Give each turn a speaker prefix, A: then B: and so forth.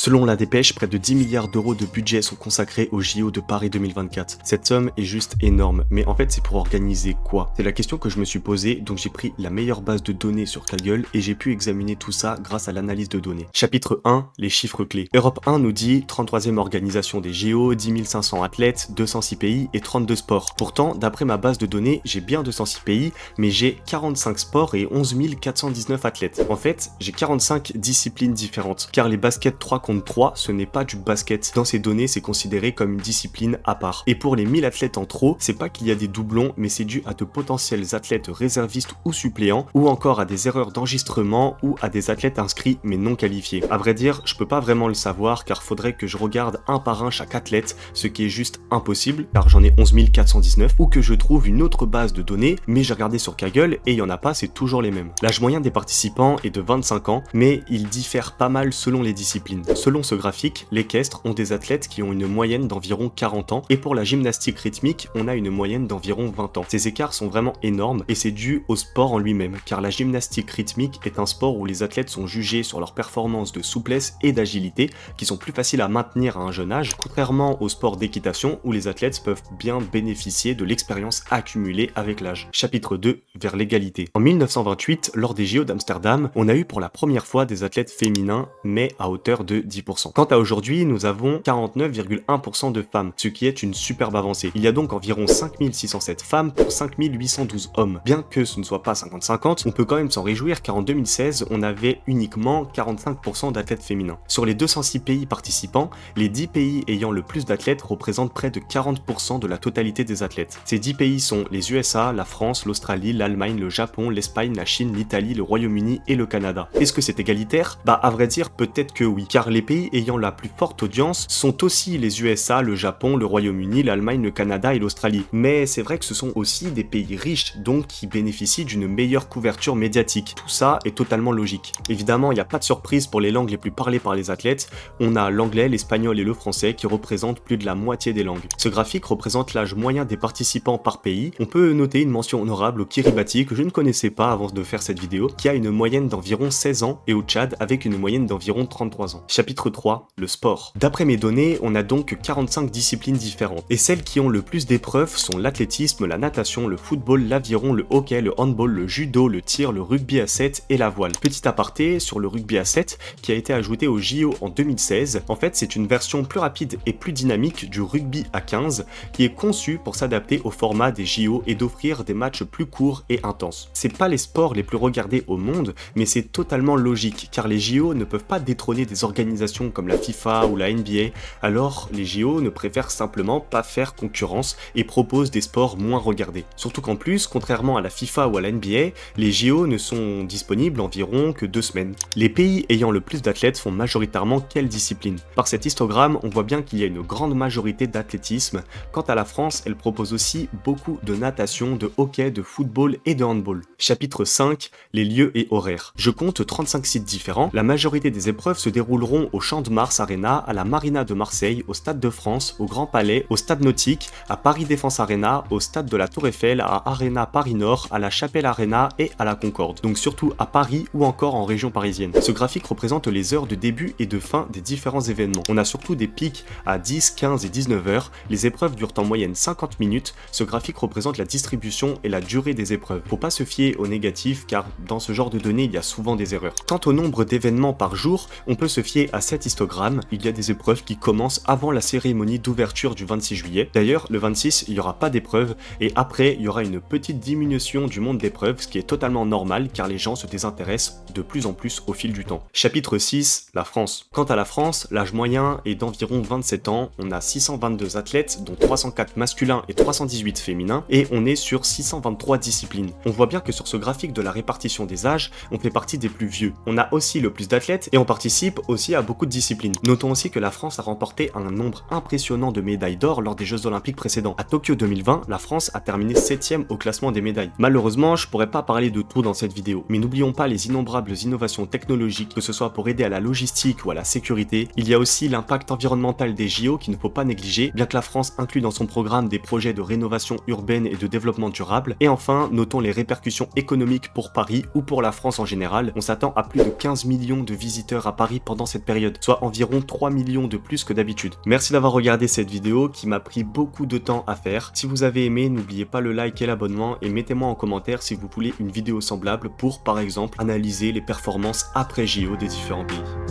A: Selon la dépêche, près de 10 milliards d'euros de budget sont consacrés aux JO de Paris 2024. Cette somme est juste énorme, mais en fait c'est pour organiser quoi? C'est la question que je me suis posée, donc j'ai pris la meilleure base de données sur Kaggle et j'ai pu examiner tout ça grâce à l'analyse de données. Chapitre 1, les chiffres clés. Europe 1 nous dit 33e organisation des JO, 10 500 athlètes, 206 pays et 32 sports. Pourtant, d'après ma base de données, j'ai bien 206 pays, mais j'ai 45 sports et 11 419 athlètes. En fait, j'ai 45 disciplines différentes, car les baskets 3 contre 3, ce n'est pas du basket. Dans ces données, c'est considéré comme une discipline à part. Et pour les 1000 athlètes en trop, c'est pas qu'il y a des doublons, mais c'est dû à de potentiels athlètes réservistes ou suppléants, ou encore à des erreurs d'enregistrement ou à des athlètes inscrits mais non qualifiés. À vrai dire, je peux pas vraiment le savoir car faudrait que je regarde un par un chaque athlète, ce qui est juste impossible car j'en ai 11 419, ou que je trouve une autre base de données, mais j'ai regardé sur Kaggle et il y en a pas, c'est toujours les mêmes. L'âge moyen des participants est de 25 ans, mais il diffère pas mal selon les disciplines. Selon ce graphique, l'équestre ont des athlètes qui ont une moyenne d'environ 40 ans, et pour la gymnastique rythmique, on a une moyenne d'environ 20 ans. Ces écarts sont vraiment énormes, et c'est dû au sport en lui-même, car la gymnastique rythmique est un sport où les athlètes sont jugés sur leurs performances de souplesse et d'agilité, qui sont plus faciles à maintenir à un jeune âge, contrairement au sport d'équitation, où les athlètes peuvent bien bénéficier de l'expérience accumulée avec l'âge. Chapitre 2, vers l'égalité. En 1928, lors des JO d'Amsterdam, on a eu pour la première fois des athlètes féminins, mais à hauteur de 10%. Quant à aujourd'hui, nous avons 49,1% de femmes, ce qui est une superbe avancée. Il y a donc environ 5607 femmes pour 5812 hommes. Bien que ce ne soit pas 50-50, on peut quand même s'en réjouir car en 2016, on avait uniquement 45% d'athlètes féminins. Sur les 206 pays participants, les 10 pays ayant le plus d'athlètes représentent près de 40% de la totalité des athlètes. Ces 10 pays sont les USA, la France, l'Australie, l'Allemagne, le Japon, l'Espagne, la Chine, l'Italie, le Royaume-Uni et le Canada. Est-ce que c'est égalitaire? Bah à vrai dire, peut-être que oui, car les pays ayant la plus forte audience sont aussi les USA, le Japon, le Royaume-Uni, l'Allemagne, le Canada et l'Australie. Mais c'est vrai que ce sont aussi des pays riches, donc qui bénéficient d'une meilleure couverture médiatique. Tout ça est totalement logique. Évidemment, il n'y a pas de surprise pour les langues les plus parlées par les athlètes. On a l'anglais, l'espagnol et le français qui représentent plus de la moitié des langues. Ce graphique représente l'âge moyen des participants par pays. On peut noter une mention honorable au Kiribati que je ne connaissais pas avant de faire cette vidéo, qui a une moyenne d'environ 16 ans, et au Tchad avec une moyenne d'environ 33 ans. Chapitre 3, le sport. D'après mes données, on a donc 45 disciplines différentes, et celles qui ont le plus d'épreuves sont l'athlétisme, la natation, le football, l'aviron, le hockey, le handball, le judo, le tir, le rugby à 7 et la voile. Petit aparté sur le rugby à 7 qui a été ajouté au JO en 2016. En fait, c'est une version plus rapide et plus dynamique du rugby à 15 qui est conçue pour s'adapter au format des JO et d'offrir des matchs plus courts et intenses. C'est pas les sports les plus regardés au monde, mais c'est totalement logique car les JO ne peuvent pas détrôner des organisations comme la FIFA ou la NBA, alors les JO ne préfèrent simplement pas faire concurrence et proposent des sports moins regardés. Surtout qu'en plus, contrairement à la FIFA ou à la NBA, les JO ne sont disponibles environ que 2 semaines. Les pays ayant le plus d'athlètes font majoritairement quelle discipline? Par cet histogramme, on voit bien qu'il y a une grande majorité d'athlétisme. Quant à la France, elle propose aussi beaucoup de natation, de hockey, de football et de handball. Chapitre 5, les lieux et horaires. Je compte 35 sites différents. La majorité des épreuves se dérouleront au Champ de Mars Arena, à la Marina de Marseille, au Stade de France, au Grand Palais, au Stade Nautique, à Paris Défense Arena, au Stade de la Tour Eiffel, à Arena Paris Nord, à la Chapelle Arena et à la Concorde. Donc surtout à Paris ou encore en région parisienne. Ce graphique représente les heures de début et de fin des différents événements. On a surtout des pics à 10, 15 et 19 heures. Les épreuves durent en moyenne 50 minutes. Ce graphique représente la distribution et la durée des épreuves. Faut pas se fier aux négatifs car dans ce genre de données, il y a souvent des erreurs. Quant au nombre d'événements par jour, on peut se fier à cet histogramme. Il y a des épreuves qui commencent avant la cérémonie d'ouverture du 26 juillet. D'ailleurs, le 26, il n'y aura pas d'épreuves et après, il y aura une petite diminution du nombre d'épreuves, ce qui est totalement normal car les gens se désintéressent de plus en plus au fil du temps. Chapitre 6, la France. Quant à la France, l'âge moyen est d'environ 27 ans. On a 622 athlètes, dont 304 masculins et 318 féminins, et on est sur 623 disciplines. On voit bien que sur ce graphique de la répartition des âges, on fait partie des plus vieux. On a aussi le plus d'athlètes et on participe aussi à beaucoup de disciplines. Notons aussi que la France a remporté un nombre impressionnant de médailles d'or lors des Jeux Olympiques précédents. À Tokyo 2020, la France a terminé 7ème au classement des médailles. Malheureusement, je pourrais pas parler de tout dans cette vidéo, mais n'oublions pas les innombrables innovations technologiques, que ce soit pour aider à la logistique ou à la sécurité. Il y a aussi l'impact environnemental des JO qu'il ne faut pas négliger, bien que la France inclut dans son programme des projets de rénovation urbaine et de développement durable. Et enfin, notons les répercussions économiques pour Paris ou pour la France en général. On s'attend à plus de 15 millions de visiteurs à Paris pendant cette période. période, soit environ 3 millions de plus que d'habitude. Merci d'avoir regardé cette vidéo qui m'a pris beaucoup de temps à faire. Si vous avez aimé, n'oubliez pas le like et l'abonnement et mettez-moi en commentaire si vous voulez une vidéo semblable pour, par exemple, analyser les performances après JO des différents pays.